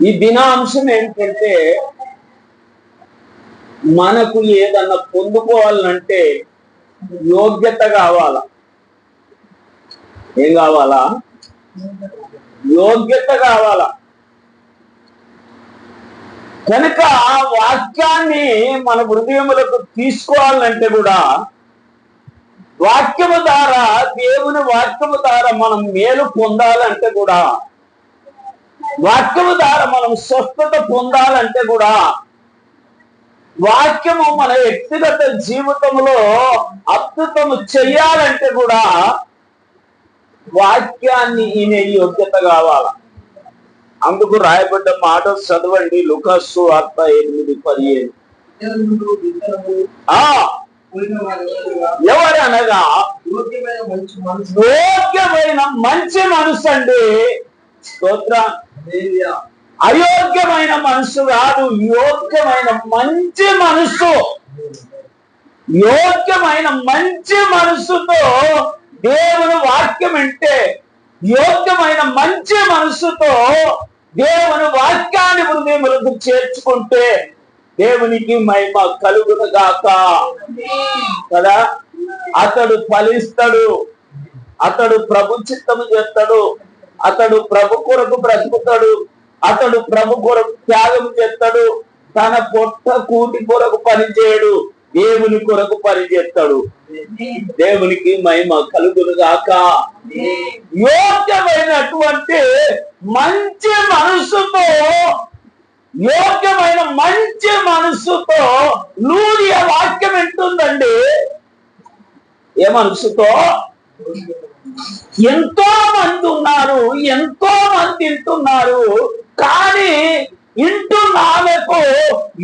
ఈ దినాంశం ఏంటంటే మనకు ఏదన్నా పొందుకోవాలంటే యోగ్యత కావాలా. ఏం కావాలా? యోగ్యత కావాలా. కనుక ఆ వాక్యాన్ని మన హృదయములకు తీసుకోవాలంటే కూడా వాక్యము ద్వారా, దేవుని వాక్యము ద్వారా మనం మేలు పొందాలంటే కూడా, వాక్యము ద్వారా మనం స్వస్థత పొందాలంటే కూడా, వాక్యము మన వ్యక్తిగత జీవితంలో అద్భుతము చెయ్యాలంటే కూడా వాక్యాన్ని ఈయన యోగ్యత కావాల. అందుకు రాయబడ్డ మాట చదవండి, లూకాసు సువార్త 8:15. ఎవరనగా యోగ్యమైన మంచి మనసు అండి. స్తోత్ర. అయోగ్యమైన మనసు కాదు, యోగ్యమైన మంచి మనసు. యోగ్యమైన మంచి మనసుతో దేవుని వాక్యం అంటే, యోగ్యమైన మంచి మనసుతో దేవుని వాక్యాన్ని హృదయములకు చేర్చుకుంటే దేవునికి మహిమ కలుగును గాక కదా. అతడు ఫలిస్తాడు, అతడు ప్రభు చిత్తము చేస్తాడు, అతడు ప్రభు కొరకు బ్రతుకుతాడు, అతడు ప్రభు కొరకు త్యాగం చేస్తాడు. తన పొట్ట కూటి కొరకు పనిచేయడు, దేవుని కొరకు పనిచేస్తాడు. దేవునికి మహిమ కలుగును గాక. యోగ్యమైనటువంటి మంచి మనసుతో, యోగ్యమైన మంచి మనసుతో లూదియ వాక్యం వింటుందండి. ఏ మనసుతో? ఎంతో మంది ఉన్నారు, ఎంతో మంది వింటున్నారు, కానీ ఇంటున్న ఆమెకు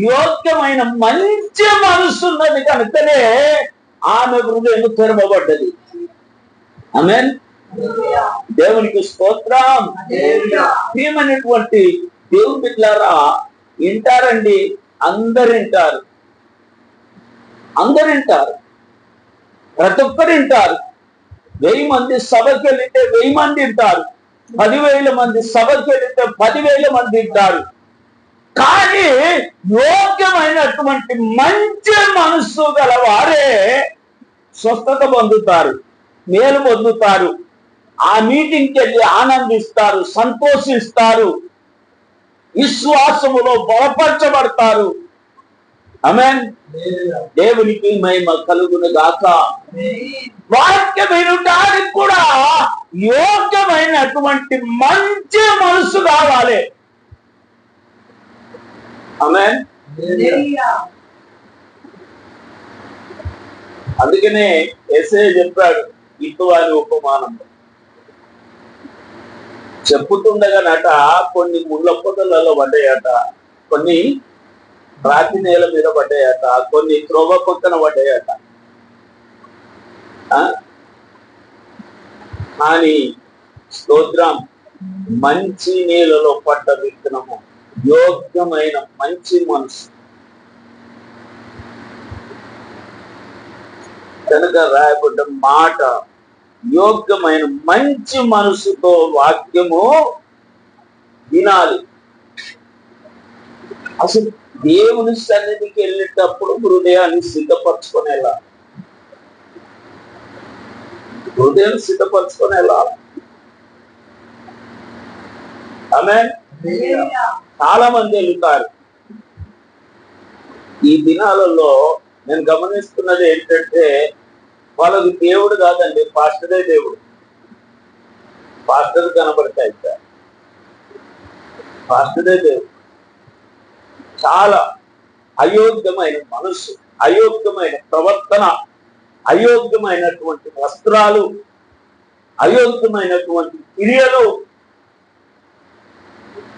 యోగ్యమైన మంచి మనసు ఉన్నది కనుకనే ఆమె హృదయం తెరవబడ్డది. ఆమేన్. దేవునికి స్తోత్రం. ఏమనేటువంటి దేవుని బిడ్డలారా, వింటారండి, అందరు వింటారు, అందరు వింటారు, ప్రతి ఒక్కరు వింటారు. 1000 మంది సభకి వెళితే 1000 మంది వింటారు, 10,000 మంది సభకి వెళితే 10,000 మంది వింటారు. కానీ యోగ్యమైనటువంటి మంచి మనస్సు గల వారే స్వస్థత పొందుతారు, మేలు పొందుతారు, ఆ మీటింగ్కి వెళ్ళి ఆనందిస్తారు, సంతోషిస్తారు, విశ్వాసములో బలపరచబడతారు. ఆమేన్. దేవునికి మహిమ కలుగును గాక. వాక్యం వినడానికి కూడా యోగ్యమైనటువంటి మంచి మనసు కావాలి. ఆమేన్. అందుకనే యేసయ్య చెప్పాడు ఇటువాని ఉపమానం. చెప్పుతుండగానట కొన్ని ముళ్ళ పొదలలో పడ్డాయట, కొన్ని రాతి నేల మీద పడ్డాయట, కొన్ని త్రోవ పక్కన పడ్డాయట. కానీ స్తోత్రం, మంచి నేలలో పడ్డ విత్తనము యోగ్యమైన మంచి మనసు. కనుక రాయబడ్డ మాట యోగ్యమైన మంచి మనసుతో వాక్యము వినాలి. అసలు దేవుని సన్నిధికి వెళ్ళేటప్పుడు హృదయాన్ని సిద్ధపరచుకొని వెళ్ళాలి, హృదయం సిద్ధపరచుకొని వెళ్ళాలి. ఆమేన్. చాలా మంది వెళ్తారు. ఈ దినాలలో నేను గమనిస్తున్నది ఏంటంటే, వాళ్ళకి దేవుడు కాదండి, పాస్టరే దేవుడు. పాస్టర్ కనబడతాయి సార్, పాస్టరే దేవుడు. చాలా అయోగ్యమైన మనసు, అయోగ్యమైన ప్రవర్తన, అయోగ్యమైనటువంటి వస్త్రాలు, అయోగ్యమైనటువంటి క్రియలు.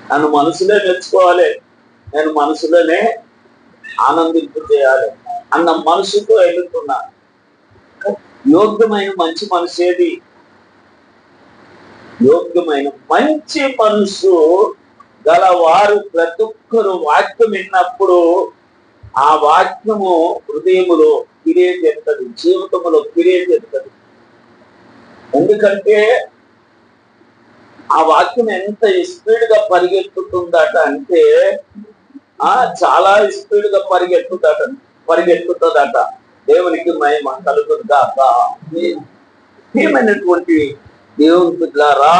నన్ను మనసులో మెచ్చుకోవాలి, నేను మనసులోనే ఆనందింపు చేయాలి అన్న మనసుతో వెళ్తున్నా. యోగ్యమైన మంచి మనసు ఏది? యోగ్యమైన మంచి మనసు గల వారు ప్రతి ఒక్కరు వాక్యం విన్నప్పుడు ఆ వాక్యము హృదయములో క్రియ చేస్తుంది, జీవితంలో క్రియ చేస్తుంది. ఎందుకంటే ఆ వాక్యం ఎంత స్పీడ్ గా పరిగెత్తుతుందట అంటే చాలా స్పీడ్ గా పరిగెత్తుతుందట. దేవునికి మహిమ కలుగును గాక. ఏమైనటువంటి దేవుని బిడ్డలారా,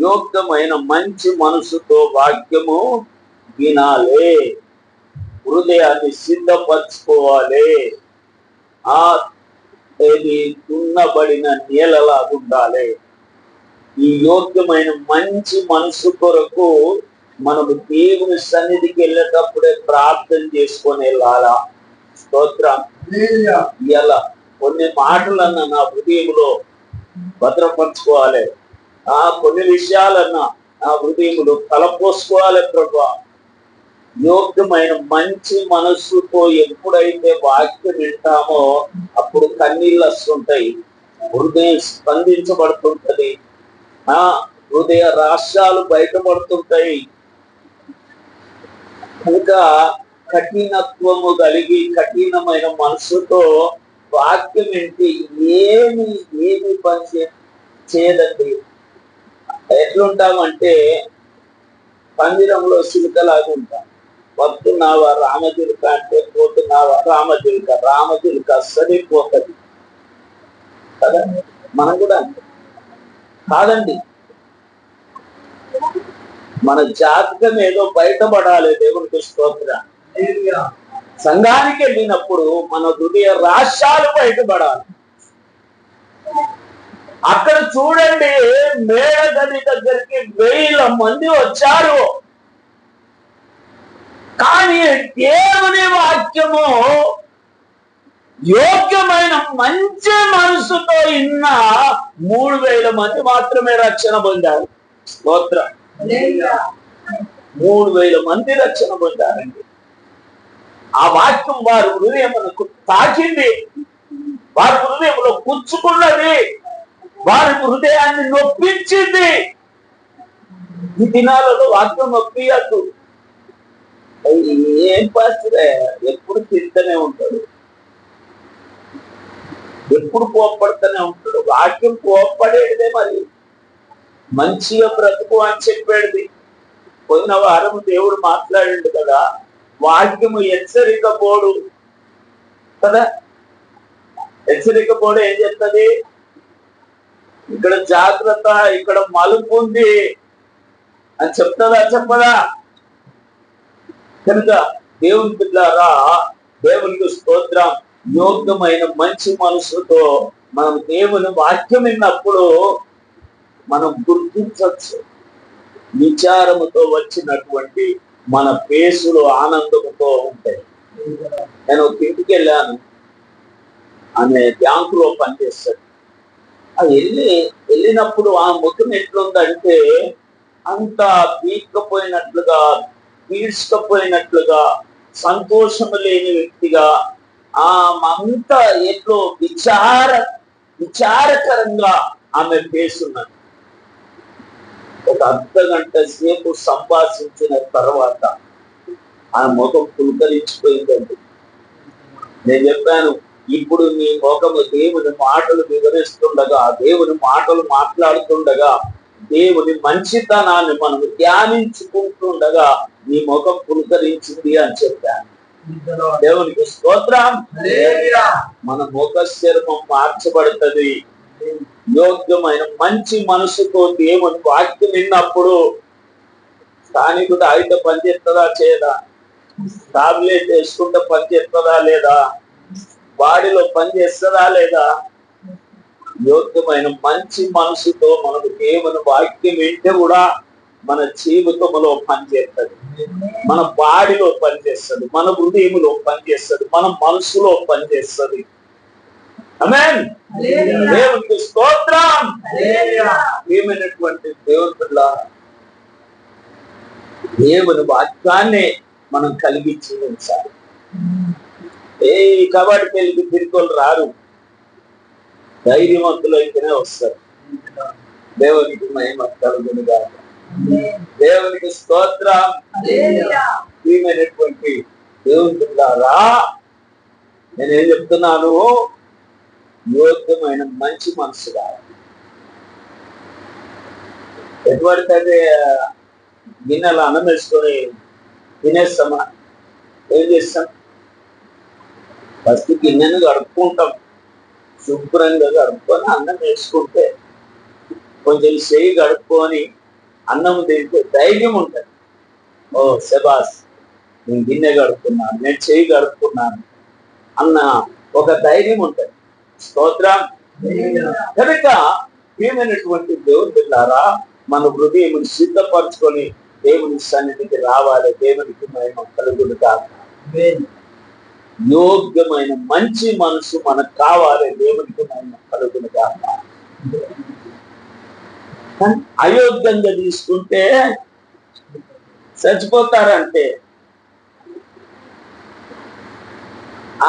యోగ్యమైన మంచి మనసుతో వాక్యము వినాలి, హృదయాన్ని సిద్ధపరచుకోవాలి. ఏది దున్నబడిన నేలలాగా ఉండాలి. ఈ యోగ్యమైన మంచి మనసు కొరకు మనము దేవుని సన్నిధికి వెళ్ళేటప్పుడే ప్రార్థన చేసుకొని వెళ్ళాలా. స్తోత్రం. ఇలా కొన్ని మాటలన్నా నా హృదయంలో భద్రపరచుకోవాలి, కొన్ని విషయాలన్నా నా హృదయంలో తలపోసుకోవాలి. ప్రభా, యోగ్యమైన మంచి మనస్సుతో ఎప్పుడైతే వాక్యం వింటామో అప్పుడు కన్నీళ్ళు వస్తుంటాయి, హృదయం స్పందించబడుతుంటది, హృదయ రహస్యాలు బయటపడుతుంటాయి. ఇంకా కఠినత్వము కలిగి కఠినమైన మనసుతో వాక్యం ఏంటి ఏమి పని చేయదండి. ఎట్లుంటామంటే పందిరంలో సిలుకలాగా ఉంటాం. వస్తున్నావా రామచిలుక అంటే పోతున్నావా రామచిలుక అస్సలే పోతుంది కదా. మనం కూడా కాదండి, మన జాతకం ఏదో బయటపడాలి. దేవునికి స్తోత్రం. సంఘానికి వెళ్ళినప్పుడు మన హృదయ రహస్యాలు బయటపడాలి. అక్కడ చూడండి, మేడగది దగ్గరికి 1000 మంది వచ్చారు, కానీ దేవుని వాక్యము యోగ్యమైన మంచి మనసుతో ఇన్న 3000 మంది మాత్రమే రక్షణ పొందారు. స్తోత్రం. 3000 మంది రక్షణ పొందారండి. ఆ వాక్యం వారి హృదయమునకు తాకింది, వారి హృదయంలో కూర్చుకున్నది, వారి హృదయాన్ని నొప్పించింది. ఈ దినాలలో వాక్యం నొప్పియద్దు. ఏం పాస్టరే ఎప్పుడు తింటూనే ఉంటాడు, ఎప్పుడు కోప్పడుతూనే ఉంటాడు. వాక్యం కోప్పడేదే, మరి మంచిగా బ్రతుకు అని చెప్పేది. పోయిన వారం దేవుడు మాట్లాడిండు కదా, వాక్యము హెచ్చరికపోడు కదా. హెచ్చరికపోడు ఏం చెప్తుంది? ఇక్కడ జాగ్రత్త, ఇక్కడ మలుపు ఉంది అని చెప్తుందా చెప్పదా? కనుక దేవుని బిడ్డలారా, దేవునికి స్తోత్రం. యోగ్యమైన మంచి మనసుతో మనం దేవుని వాక్యం విన్నప్పుడు మనం గుర్తించవచ్చు. విచారముతో వచ్చినటువంటి మన ఫేసులు ఆనందముతో ఉంటాయి. నేను ఒక ఇంటికి వెళ్ళాను, ఆమె బ్యాంకులో పనిచేస్తాడు. వెళ్ళినప్పుడు ఆ ముఖం ఎట్లుందంటే అంత పీక్కపోయినట్లుగా, పీడ్చుకపోయినట్లుగా, సంతోషము లేని వ్యక్తిగా, అంతా ఎట్లో విచారకరంగా ఆమె ఫేసున్నది. ఒక అర్ధగంట సేపు సంభాషించిన తర్వాత ఆ ముఖం పులకరించిపోయిందండి. నేను చెప్పాను, ఇప్పుడు నీ ముఖము దేవుని మాటలు వివరిస్తుండగా, దేవుని మాటలు మాట్లాడుతుండగా, దేవుని మంచితనాన్ని మనం ధ్యానించుకుంటుండగా నీ ముఖం పులకరించింది అని చెప్పాను. దేవునికి స్తోత్రం. మన ముఖ చర్మం మార్చబడుతుంది. యోగ్యమైన మంచి మనసుతో దేవుని వాక్యం విన్నప్పుడు స్థానికుడు అయితే పనిచేస్తుందా చేయదా? టాబ్లెట్ వేసుకుంటే పనిచేస్తుందా లేదా? బాడీలో పనిచేస్తుందా లేదా? యోగ్యమైన మంచి మనసుతో మనకు దేవుని వాక్యం వింటే కూడా మన జీవితంలో పనిచేస్తుంది, మన బాడీలో పనిచేస్తుంది, మన హృదయంలో పనిచేస్తుంది, మన మనసులో పనిచేస్తుంది. ఆమేన్. దేవునికి స్తోత్రం. ఏమైనటువంటి దేవుని బిడ్డలారా, దేవుని వాక్యాన్ని మనం కలిగి జీవించాలి. కబడ్డీ పెళ్లికి తిరుగులు రారు, ధైర్యవంతులు అయితేనే వస్తారు. దేవునికి మహిమ కలుగును గాక. దేవునికి స్తోత్రం. ఏమైనటువంటి దేవుని బిడ్డలారా, నేనేం చెప్తున్నాను? యోగ్యమైన మంచి మనసు కావాలి. ఎటువంటి గిన్నెలు అన్నం వేసుకొని తినేస్తామా? ఏం చేస్తాం? ఫస్ట్ గిన్నెను గడుపుకుంటాం, శుభ్రంగా గడుపుకొని అన్నం వేసుకుంటే కొంచెం చేయి గడుపుకొని అన్నం తింటే ధైర్యం ఉంటుంది. ఓ శబాస్, నేను గిన్నె గడుపుకున్నాను, నేను చేయి గడుపుకున్నాను అన్న ఒక ధైర్యం ఉంటుంది. స్తోత్రం. కనుక ఏమైనటువంటి దేవుని బిడ్డలారా, మన హృదయం సిద్ధపరచుకొని దేవుని సన్నిధికి రావాలి. దేవునికి మహిమ కలుగును గాక. యోగ్యమైన మంచి మనసు మనకు కావాలి. దేవునికి మహిమ కలుగును గాక. అయోగ్యంగా తీసుకుంటే చచ్చిపోతారంటే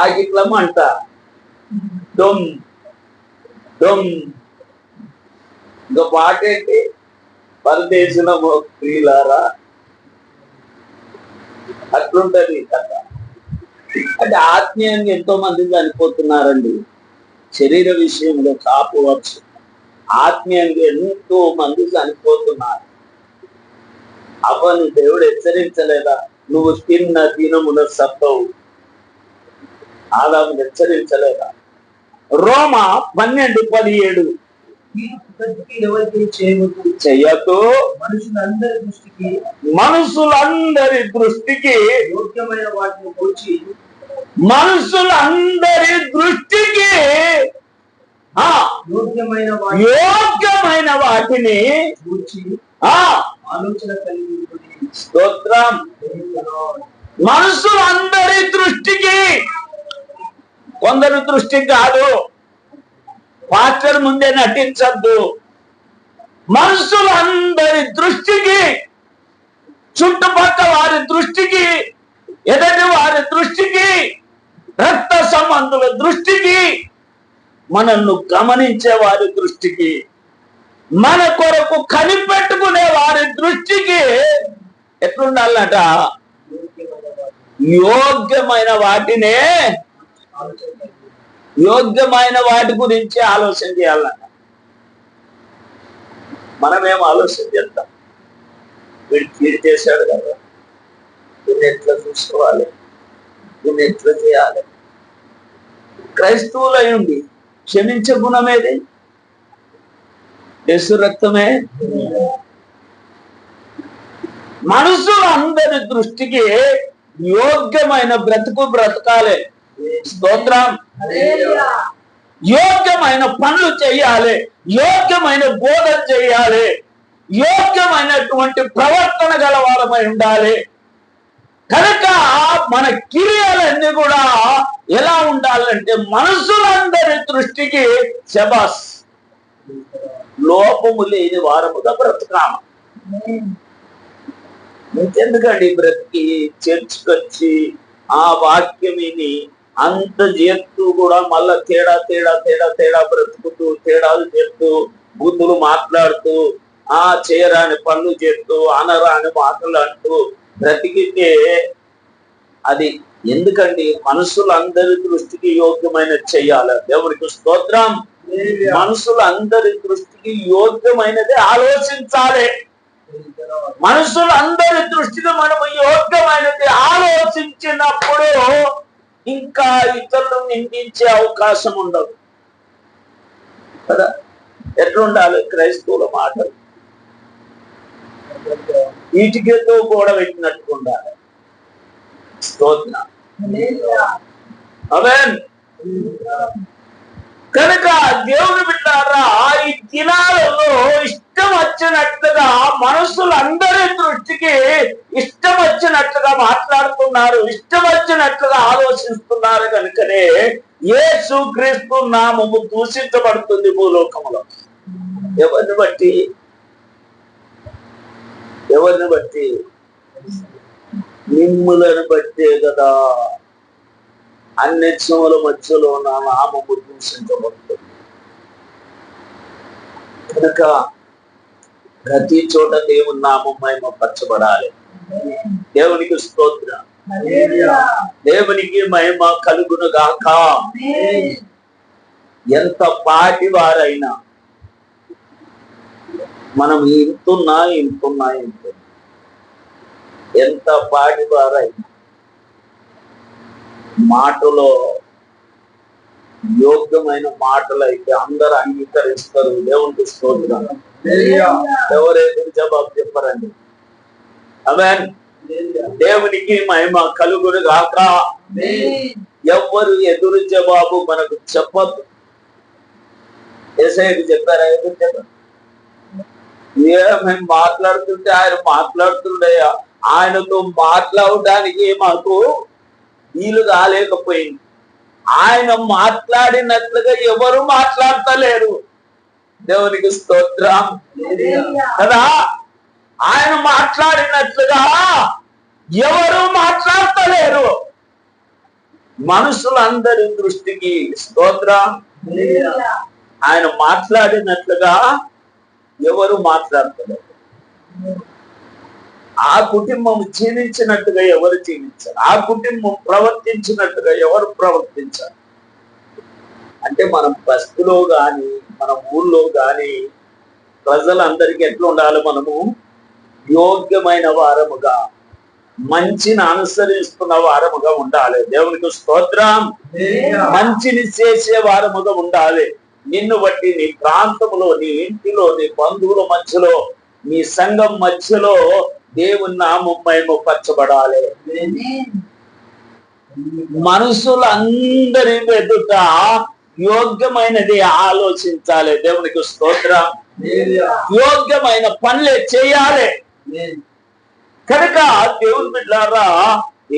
ఆగిట్లమంట డొమ్ డొమ్. ఇంకా పాట ఏంటి? పరదేశులము ప్రియులారా, అట్లుంటది కథ. అంటే ఆత్మీయంగా ఎంతో మంది చనిపోతున్నారండి. శరీర విషయంలో కాపువచ్చు, ఆత్మీయంగా ఎంతో మంది చనిపోతున్నారు. అవన్నీ దేవుడు హెచ్చరించలేదా? నువ్వు తిన్న దినమున సత్తవు. ఆదాము హెచ్చరించలేదా? రోమా 12:17 చెయ్యకు, మనుషులందరి దృష్టికి యోగ్యమైన వాటిని కూర్చి, మనుషులందరి దృష్టికి యోగ్యమైన వాటిని కూర్చి ఆలోచన కలిగి. స్తోత్రం. మనుషులందరి దృష్టికి, కొందరు దృష్టికి కాదు. పాస్టర్ ముందే నటించద్దు. మనుషులందరి దృష్టికి, చుట్టుపక్కల వారి దృష్టికి, ఎదటి వారి దృష్టికి, రక్త సంబంధుల దృష్టికి, మనల్ని గమనించే వారి దృష్టికి, మన కొరకు కనిపెట్టుకునే వారి దృష్టికి ఎట్లుండాలట? యోగ్యమైన వాటినే, యోగ్యమైన వాటి గురించి ఆలోచన చేయాలట. మనమేం ఆలోచన చేద్దాం? వీడు కీడు చేశాడు కదా, దీన్ని ఎట్లా చూసుకోవాలి, దీన్ని ఎట్లా చేయాలి? క్రైస్తవులై ఉండి క్షమించే గుణమేది? యేసు రక్తమే. మనుషులందరి దృష్టికి యోగ్యమైన బ్రతుకు బ్రతకాలి. స్తోత్రం. యోగ్యమైన పనులు చేయాలి, యోగ్యమైన బోధన చేయాలి, యోగ్యమైనటువంటి ప్రవర్తన గల వారమై ఉండాలి. కనుక మన క్రియలన్నీ కూడా ఎలా ఉండాలంటే మనుషులందరి దృష్టికి శబాస్, లోపము లేని వారముగా బ్రతకామ. ఇంకెందుకండి బ్రతికి చర్చకొచ్చి ఆ వాక్యం విని అంత చేస్తూ కూడా మళ్ళా తేడా తేడా తేడా తేడా బ్రతుకుతూ, తేడాలు చేస్తూ, బూతులు మాట్లాడుతూ, చేయరాని పనులు చేస్తూ, అనరాని మాటలు అంటూ బ్రతికితే అది ఎందుకండి? మనుషులందరి దృష్టికి యోగ్యమైన చెయ్యాలి. దేవునికి స్తోత్రం. మనుషులందరి దృష్టికి యోగ్యమైనది ఆలోచించాలి. మనుషులందరి దృష్టికి మనము యోగ్యమైనది ఆలోచించినప్పుడు ఇంకా ఇతరులు నిందించే అవకాశం ఉండదు కదా. ఎట్లుండాలి? క్రైస్తవుల మాటలు ఈటికేతో కూడా పెట్టినట్టు ఉండాలి. స్తోత్రం. ఆమేన్. కనుక దేవుని బిడ్డలారా, ఈ దినాలలో ఇష్టం వచ్చినట్లుగా మనుషులందరి దృష్టికి ఇష్టం వచ్చినట్లుగా మాట్లాడుతున్నారు, ఇష్టం వచ్చినట్లుగా ఆలోచిస్తున్నారు. కనుకనే యేసుక్రీస్తు నామము దూషించబడుతుంది భూలోకంలో. ఎవరిని బట్టి? ఎవరిని బట్టి? మిమ్ములను బట్టే కదా అన్యత్వముల మధ్యలో నా నామము దూషించబడుతుంది. కనుక ప్రతి చోట దేవుని నామం మహిమపరచబడాలి. దేవునికి స్తోత్రం. దేవునికి మహిమ కలుగును గాక. ఎంత పాటి వారైనా మనం ఇంతున్నా ఎంత పాటివారైనా మాటలో యోగ్యమైన మాటలు అయితే అందరు అంగీకరిస్తారు. దేవునికి స్తోత్రం. ఎవరు ఎదురు జవాబు చెప్పరండి. ఆమేన్. దేవునికి మహిమ కలుగును గాక. ఎవరు ఎదురు జవాబు మనకు చెప్పద్దు. యేసయ్యకు చెప్పారా? ఎదురు చెప్పారు. మేము మాట్లాడుతుంటే ఆయన మాట్లాడుతుండయా, ఆయనతో మాట్లాడడానికి మాకు వీలు కాలేకపోయింది. ఆయన మాట్లాడినట్లుగా ఎవరు మాట్లాడతలేరు. దేవునికి స్తోత్రం కదా. ఆయన మాట్లాడినట్లుగా ఎవరు మాట్లాడతలేరు. మనుషులందరి దృష్టికి స్తోత్రం. ఆయన మాట్లాడినట్లుగా ఎవరు మాట్లాడతలేరు. ఆ కుటుంబం జీవించినట్టుగా ఎవరు జీవించారు, ఆ కుటుంబం ప్రవర్తించినట్టుగా ఎవరు ప్రవర్తించారు. అంటే మనం బస్తులో గాని మన ఊళ్ళో గాని ప్రజలందరికీ ఎట్లా ఉండాలి? మనము యోగ్యమైన వారముగా, మంచిని అనుసరిస్తున్న వారముగా ఉండాలి. దేవునికి స్తోత్రం. మంచిని చేసే వారముగా ఉండాలి. నిన్ను బట్టి నీ ప్రాంతంలో, నీ ఇంటిలో, నీ బంధువుల మధ్యలో, నీ సంఘం మధ్యలో దేవుని నామం మహిమపరచబడాలి. మనుషులందరి ఎదుట యోగ్యమైనది ఆలోచించాలి. దేవునికి స్తోత్రం. యోగ్యమైన పనులే చేయాలి. కనుక దేవుని బిడ్డలారా,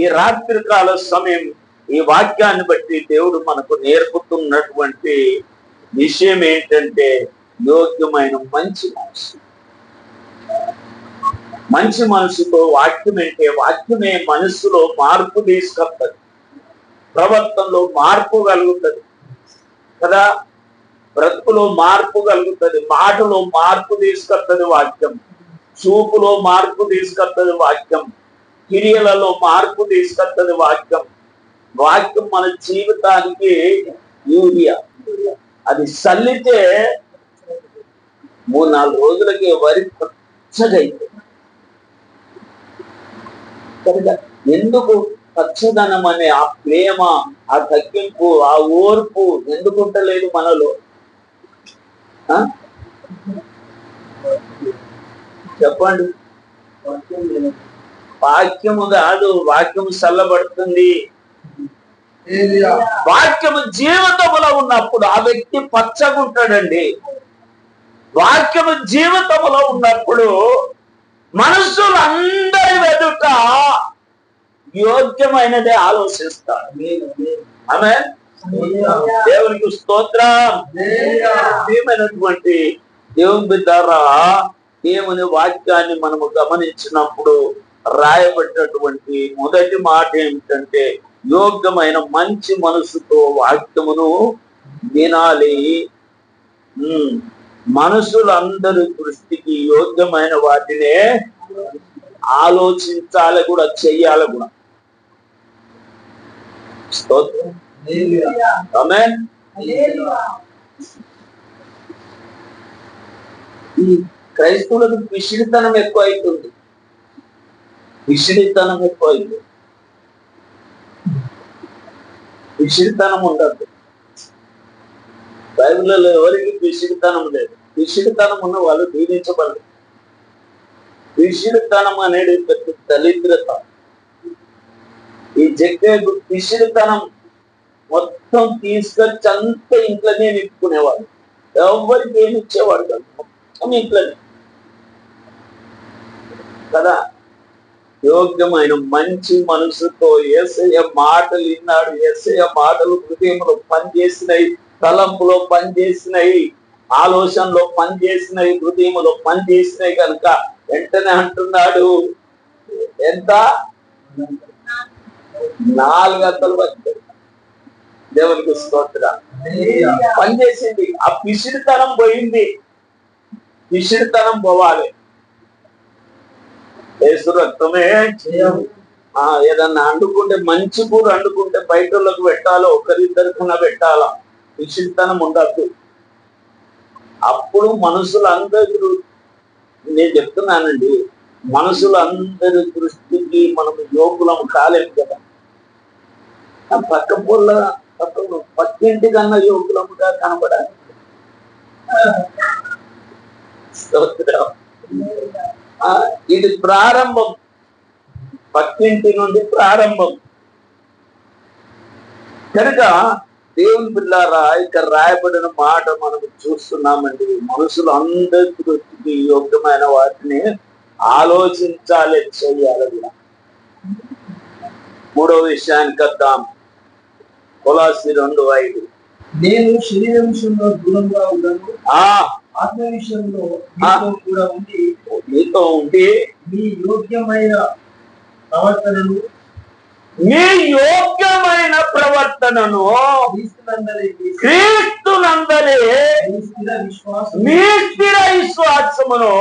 ఈ రాత్రి కాల సమయం ఈ వాక్యాన్ని బట్టి దేవుడు మనకు నేర్పుతున్నటువంటి విషయం ఏంటంటే, యోగ్యమైన మంచి మనసు. మంచి మనసుతో వాక్యం అంటే, వాక్యమే మనసులో మార్పు తీసుకొస్తుంది, ప్రవర్తనలో మార్పు కలుగుతుంది కదా, బ్రతుకులో మార్పు కలుగుతుంది, మాటలో మార్పు తీసుకొస్తుంది వాక్యం, చూపులో మార్పు తీసుకొస్తుంది వాక్యం, క్రియలలో మార్పు తీసుకొస్తుంది వాక్యం. వాక్యం మన జీవితానికి యూరియా. అది చల్లితే 3-4 రోజులకి వరి పచ్చగా అయిపోయింది. ఎందుకు పచ్చదనం అనే ఆ ప్రేమ, ఆ తగ్గింపు, ఆ ఓర్పు ఎందుకు ఉండలేదు మనలో? చెప్పండి. వాక్యము కాదు, వాక్యము చల్లబడుతుంది. వాక్యము జీవితములో ఉన్నప్పుడు ఆ వ్యక్తి పచ్చగుంటాడండి. వాక్యము జీవితములో ఉన్నప్పుడు మనుషులందరి ఎదుట యోగ్యమైనదే ఆలోచిస్తాడు. ఆమేన్. దేవునికి స్తోత్రం. ఏమైనటువంటి దేవుని బిడ్డలారా, దేవుని వాక్యాన్ని మనము గమనించినప్పుడు రాయబడినటువంటి మొదటి మాట ఏమిటంటే, యోగ్యమైన మంచి మనసుతో వాక్యమును వినాలి. మనుషులందరి దృష్టికి యోగ్యమైన వాటినే ఆలోచించాలి కూడా, చెయ్యాలి కూడా. స్తోత్రం. ఆమేన్. ఈ క్రైస్తవులకు పిసిడితనం ఎక్కువ అవుతుంది. పిసిడితనం ఎక్కువ అవుతుంది. పిసిడితనం ఉండదు. బైబిల్లో ఎవరికి పిసిడితనం లేదు. పిసిడితనం ఉన్న వాళ్ళు దీవించబడరు. పిసిడితనం అనేది పెద్ద దరిద్రత. ఈ జగ్గేకు పిసిడితనం మొత్తం తీసుకొచ్చి అంత ఇంట్లోనే నింపుకునేవాడు. ఎవరికి ఏమి ఇచ్చేవాడు కాదు, మొత్తం ఇంట్లోనే కదా. యోగ్యమైన మంచి మనసుతో యేసయ్య మాటలు విన్నాడు. యేసయ్య మాటలు హృదయంలో పనిచేసినాయి, తలంపులో పనిచేసినాయి, ఆలోచనలో పనిచేసినాయి, హృదయంలో పనిచేసినాయి. కనుక వెంటనే అంటున్నాడు, ఎంత 4 గంటలు వచ్చాడు. దేవునికి స్తోత్రం. పనిచేసింది. ఆ పిసిడితనం పోయింది. పిసిడితనం పోవాలి. యేసు రక్తమే. ఏదన్నా అండుకుంటే, మంచి కూర అండుకుంటే బయటలోకి పెట్టాలో, ఒకరిద్దరికన్నా పెట్టాలా. పిసిడితనం ఉండద్దు. అప్పుడు మనుషులందరూ నేను చెప్తున్నానండి, మనుషులందరి దృష్టికి మనం యోగులం కాలేము కదా. ఆ పక్కింటి కన్నా యోగులముగా కనబడాలి. ఇది ప్రారంభం, పక్కింటి నుండి ప్రారంభం. కనుక దేవుని బిడ్డలారా, ఇక్కడ రాయబడిన మాట మనం చూస్తున్నామండి. మనుషులు అందరి దృష్టికి యోగ్యమైన వాటిని ఆలోచించాలి, చెయ్యాలి కూడా. మూడో విషయానికి వద్దాం. కొలస్సీ 2:5. నేను శరీర విషయంలో దూరంగా ఉన్నాను, ఆత్మ విషయంలో మీతో ఉండి మీ యోగ్యమైన ప్రవర్తనను క్రీస్తునందలి మీ స్థిర విశ్వాసమును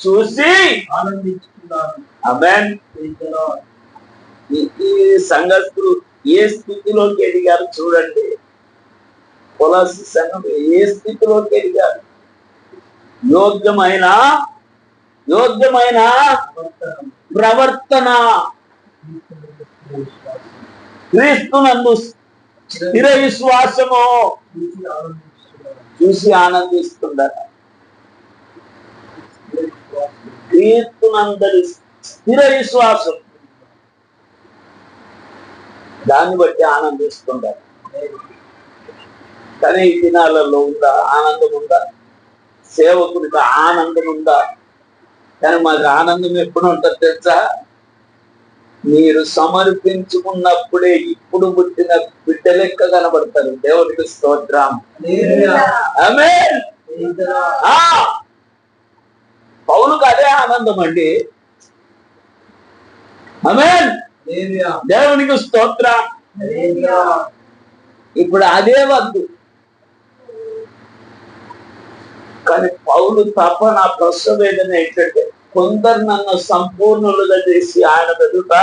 చూసి ఆనందించుకున్నాను. ఆమేన్. ఈ సంఘస్థులు ఏ స్థితిలోకి ఎదిగారు చూడండి. కొలస్సీ సంఘం ఏ స్థితిలోకి ఎదిగారు? యోగ్యమైన ప్రవర్తన, క్రీస్తునందు స్థిర విశ్వాసము చూసి ఆనందిస్తున్నారు. క్రీస్తునందరి స్థిర విశ్వాసం, దాన్ని బట్టి ఆనందిస్తున్నారు. కానీ ఈ దినాలలో ఉందా ఆనందం? ఉందా? సేవకుడికి ఆనందం ఉందా? కానీ మాకు ఆనందం ఎప్పుడు ఉంటుంది తెలుసా? మీరు సమర్పించుకున్నప్పుడే ఇప్పుడు పుట్టిన బిడ్డ లెక్క కనబడతారు. దేవుడికి స్తోత్రం. ఆమేన్. పౌలుకు అదే ఆనందం అండి. ఆమేన్. దేవునికి స్తోత్రం. ఇప్పుడు అదే వద్దు. కానీ పౌలు తపన, ప్రసవేదన ఏంటంటే, కొందరు నన్ను సంపూర్ణులుగా చేసి ఆయన ఎదుట,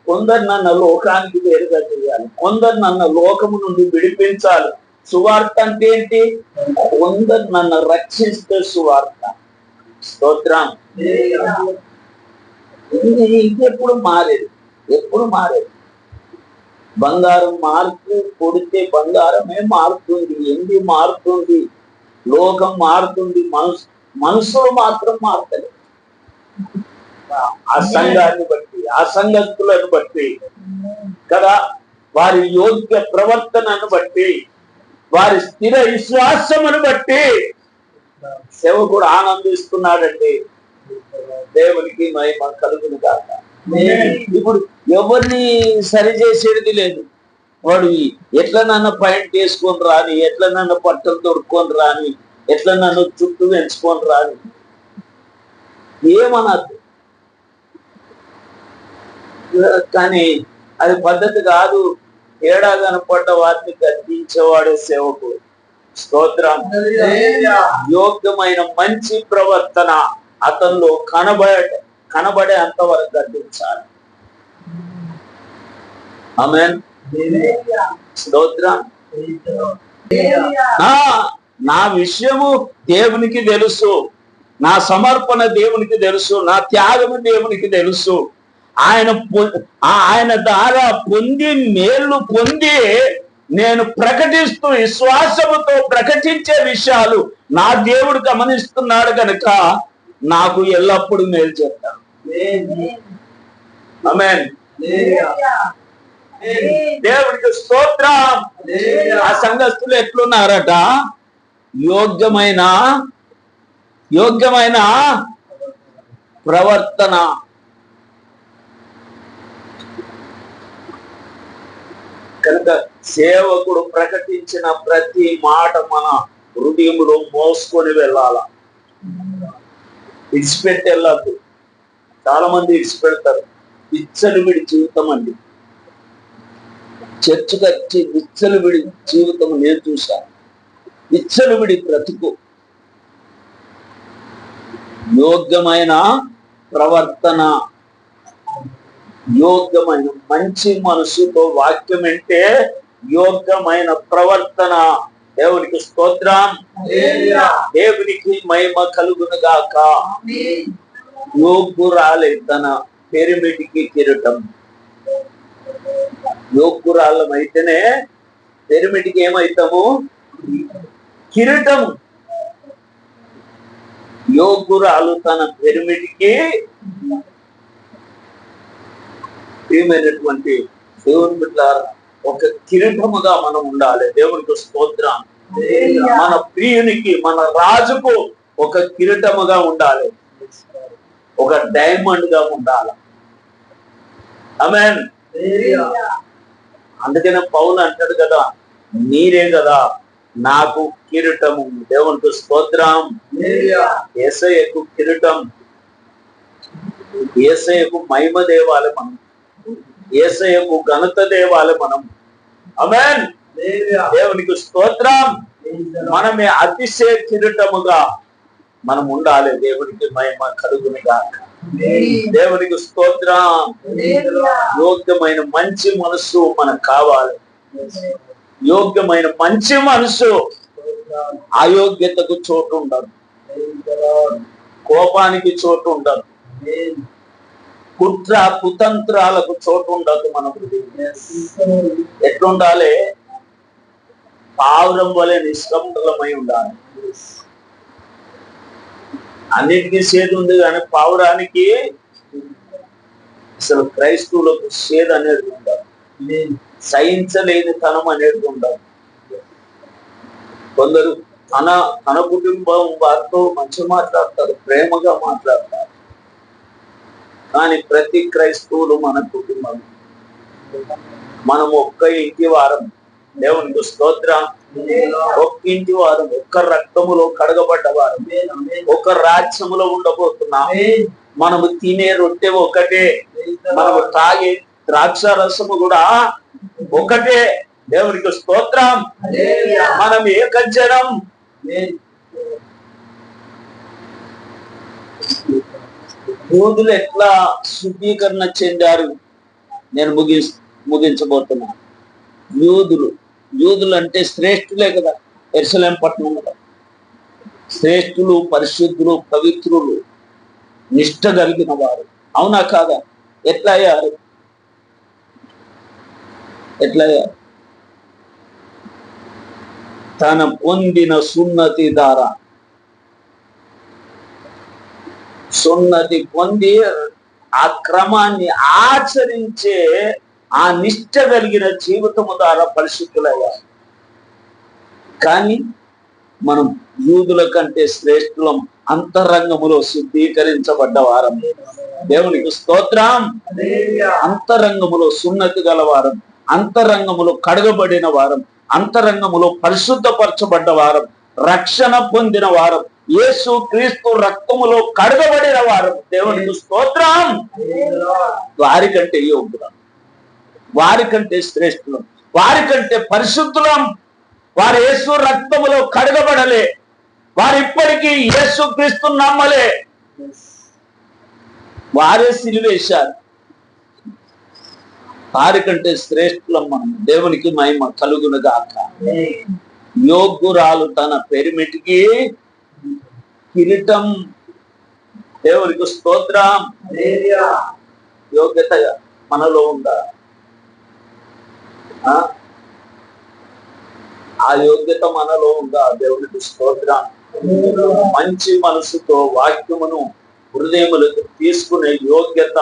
కొందరు నన్ను లోకానికి వేరుగా చేయాలి, కొందరు నన్ను లోకము నుండి విడిపించాలి. సువార్త అంటే ఏంటి? కొందరు నన్ను రక్షిస్తే సువార్త. స్తోత్రం. ఇది ఎప్పుడు మారేది, ఎప్పుడు మారేది. బంగారం మార్పు కొడితే బంగారమే మారుతుంది, ఎండి మారుతుంది, లోకం మారుతుంది, మనుషులు మాత్రం మారుతారు. ఆ సంఘాన్ని బట్టి, ఆ సంగతులను బట్టి కదా, వారి యోగ్య ప్రవర్తనను బట్టి, వారి స్థిర విశ్వాసమును బట్టి సేవకుడు ఆనందిస్తున్నాడండి. దేవునికి మహిమ కలుగును గాక. ఇప్పుడు ఎవరిని సరిచేసేది లేదు. వాడు ఎట్లా నన్ను పాయింట్ చేసుకొని రాని, ఎట్లా నన్ను పట్టలు తొడుక్కొని రాని, ఎట్లా నన్ను చుట్టూ పెంచుకొని రాని ఏమనద్దు. కానీ అది పద్ధతి కాదు. తేడా కనపడ్డ వాటిని గద్దించేవాడే సేవకుడు. స్తోత్రం. యోగ్యమైన మంచి ప్రవర్తన అతనిలో కనబడే అంతవరకు గద్దించాలి. ఆమేన్. స్తోత్రం. నా విషయము దేవునికి తెలుసు, నా సమర్పణ దేవునికి తెలుసు, నా త్యాగము దేవునికి తెలుసు. ఆయన ద్వారా పొంది మేలు పొంది నేను ప్రకటిస్తూ విశ్వాసముతో ప్రకటించే విషయాలు నా దేవుడు గమనిస్తున్నాడు కనుక నాకు ఎల్లప్పుడూ మేలు చేస్తాను. ఆమేన్. దేవుడికి స్తోత్రం. ఆ సంఘస్థులు ఎట్లున్నారట? యోగ్యమైన ప్రవర్తన. కనుక సేవకుడు ప్రకటించిన ప్రతి మాట మన హృదయంలో మోసుకొని వెళ్ళాల. ఇడిచిపెట్టి వెళ్ళద్దు. చాలా మంది ఇడిచిపెడతారు. విచ్చలవిడి జీవితం అండి. చర్చకు వచ్చి విచ్చలవిడి జీవితం నేను చూశాను. విచ్చలవిడి బ్రతుకు. యోగ్యమైన ప్రవర్తన, యోగ్యమైన మంచి మనసుతో వాక్యం అంటే యోగ్యమైన ప్రవర్తన. దేవునికి స్తోత్రం. దేవునికి మహిమ కలుగును గాక. యోగ్యురాలే తన పిరమిడ్కి కిరీటం. యోగ్యురాళ్ళం అయితేనే పిరమిడ్కి ఏమైతాము? కిరీటం. యోగ్యురాలు తన పిరమిడ్కి ప్రియమైనటువంటి దేవుని బిడ్డలారా, ఒక కిరీటముగా మనం ఉండాలి. దేవునికి స్తోత్రం. మన ప్రియునికి, మన రాజుకు ఒక కిరీటముగా ఉండాలి, ఒక డైమండ్ గా ఉండాలి. ఆమేన్. అందుకనే పౌలు అంటాడు కదా, నీరే కదా నాకు కిరీటము. దేవునికి స్తోత్రం. యేసయ్యకు కిరీటం, యేసయ్యకు మహిమ దేవాలి మనం, యేసయ్యకు ఘనత దేవాలి మనం. ఆమేన్. దేవునికి స్తోత్రం. మనమే అతిశయ కిరీటముగా మనం ఉండాలి. దేవునికి మహిమ కలుగును గాక. దేవునికి స్తోత్రం. యోగ్యమైన మంచి మనసు మనకు కావాలి. యోగ్యమైన మంచి మనసు. అయోగ్యతకు చోటు ఉండదు, కోపానికి చోటు ఉండదు, కుట్ర కుతంత్రాలకు చోటు ఉండదు. మనకు ఎట్లుండాలి? పావురం వలె నిష్కంఠలమై ఉండాలి. అన్నిటికీ సేద ఉంది కానీ పావురానికి అసలు క్రైస్తవులకు సేద అనేది ఉండదు, సహించలేని తనం అనేది ఉండదు. కొందరు తన కుటుంబం వారితో మంచిగా మాట్లాడతారు, ప్రేమగా మాట్లాడతారు. కానీ ప్రతి క్రైస్తవులు మన కుటుంబం, మనం ఒక్క ఇంటి వారం. దేవునికి స్తోత్రం. ఒక్క ఇంటి వారం, ఒక్క రక్తములో కడగబడ్డ వారం, ఒక రాజ్యములో ఉండబోతున్నాం. మనము తినే రొట్టె ఒకటే, మనము తాగే ద్రాక్ష రసము కూడా ఒకటే. దేవునికి స్తోత్రం. మనం ఏకజనం. యూదులు ఎట్లా శుద్ధీకరణ చెందారు నేను ముగించబోతున్నాను. యూదులు అంటే శ్రేష్ఠులే కదా. యెరూషలేము పట్టణంలో శ్రేష్ఠులు, పరిశుద్ధులు, పవిత్రులు, నిష్ఠ కలిగిన వారు. అవునా కాదా? ఎట్లా అయ్యారు? తన పొందిన సున్నతి ద్వారా, సున్నతి పొంది ఆ క్రమాన్ని ఆచరించే ఆ నిష్ఠ కలిగిన జీవితము ద్వారా పరిశుద్ధులయ్యారు. కానీ మనం యూదుల కంటే శ్రేష్ఠులం, అంతరంగములో శుద్ధీకరించబడ్డ వారం. దేవునికి స్తోత్రం. అంతరంగములో సున్నతి గల వారం, అంతరంగములో కడగబడిన వారం, అంతరంగములో పరిశుద్ధపరచబడ్డ వారం, రక్షణ పొందిన వారం, యేసు క్రీస్తు రక్తములో కడగబడిన వారం. దేవునికి స్తోత్రం. వారికంటే యోగ్యులం, వారికంటే శ్రేష్ఠులం, వారికంటే పరిశుద్ధులం. వారు యేసు రక్తములో కడగబడలే, వారు ఇప్పటికీ యేసు క్రీస్తు నమ్మలే, వారే సిలువేశారు. వారికంటే శ్రేష్ఠులం మనం. దేవునికి మహిమ కలుగును గాక. యోగ్యురాలు తన పిరమిడ్కి కిరీటం. దేవునికి స్తోత్రం. యోగ్యత మనలో ఉందా? ఆ యోగ్యత మనలో ఉందా? దేవునికి స్తోత్రం. మంచి మనసుతో వాక్యమును హృదయములకు తీసుకునే యోగ్యత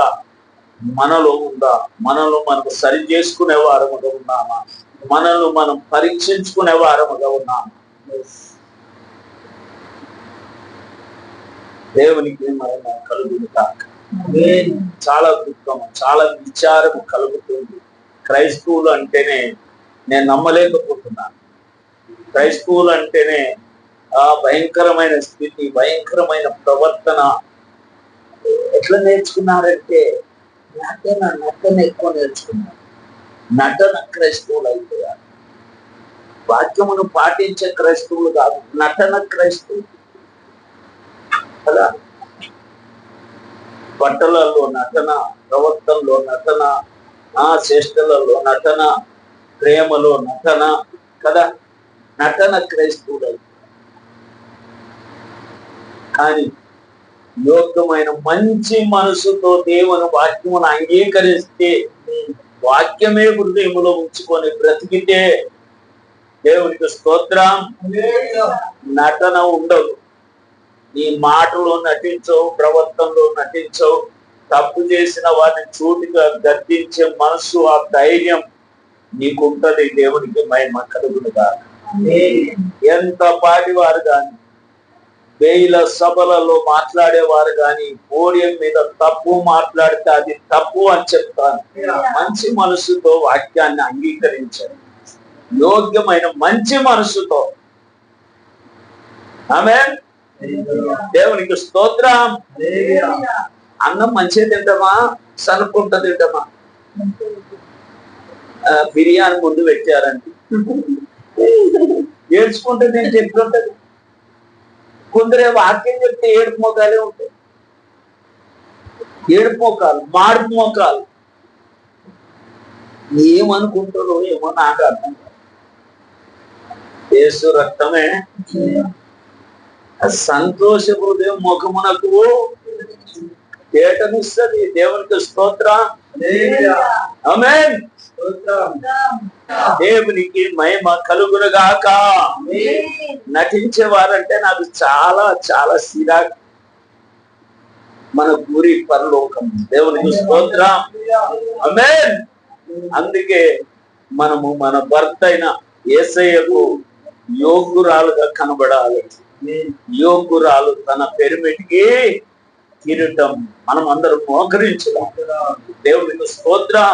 మనలో ఉందా? మనలో మనం సరి చేసుకునే వారముగా ఉన్నామా? మనల్ని మనం పరీక్షించుకునే వారముగా ఉన్నామా? దేవునికి మహిమ కలుగును గాక. చాలా దుఃఖం, చాలా విచారం కలుగుతుంది. క్రైస్తవులు అంటేనే నేను నమ్మలేకపోతున్నాను. క్రైస్తవులు అంటేనే ఆ భయంకరమైన స్థితి, భయంకరమైన ప్రవర్తన ఎట్లా నేర్చుకున్నారంటే నటన ఎక్కువ నేర్చుకున్నారు. నటన క్రైస్తవులు అయిపోయారు. వాక్యమును పాటించే క్రైస్తవులు కాదు, నటన క్రైస్తవులు కదా. బట్టలలో నటన, ప్రవర్తనలో నటన, చేష్టలలో నటన, ప్రేమలో నటన కదా. నటన క్రైస్తవుడు. కానీ యోగ్యమైన మంచి మనసుతో దేవుని వాక్యమును అంగీకరిస్తే, వాక్యమే హృదయములో ఉంచుకొని బ్రతికితే దేవునికి స్తోత్రం. నటన ఉండదు. నీ మాటలో నటించవు, ప్రవర్తనలో నటించవు. తప్పు చేసిన వారిని చూటిగా గద్దించే మనసు, ఆ ధైర్యం నీకుంటది. దేవునికి మహిమ కలుగునుగా. ఎంత పాటివారు గాని, వేల సభలలో మాట్లాడేవారు గాని, పోడియం మీద తప్పు మాట్లాడితే అది తప్పు అని చెప్తాను. మంచి మనసుతో వాక్యాన్ని అంగీకరించండి. యోగ్యమైన మంచి మనసుతో. ఆమేన్. దేవునికి స్తోత్రం. అన్నం మంచిగా తింటామా, సనుక్కుంటా తింటామా? బిర్యానీ ముందు పెట్టారండి, ఏడ్చుకుంటే నేను తింటుంటది. కొందరే వాక్యం చెప్తే ఏడుపు మోకాలే ఉంటాయి. ఏడుపు మోకాలు, మాడుపు మోకాలు. ఏమనుకుంటారో ఏమో నాకు అర్థం కాదు. యేసు రక్తమే సంతోష హృదయం ముఖమునకు ఏటనిస్తుంది. దేవునికి స్తోత్రం. ఆమేన్. దేవునికి మహిమ కలుగునుగాక. నటించేవారంటే నాకు చాలా చాలా సిరాకు. మన గురి పరలోకం. దేవునికి స్తోత్రం. ఆమేన్. అందుకే మనము మన భర్త అయిన యేసయ్యకు యోగ్యురాలుగా కనబడాలి. యోగ్యురాలు తన పెరిమిటికి కిరీటం. మనం అందరం మోకరించుదాం. దేవునికి స్తోత్రం.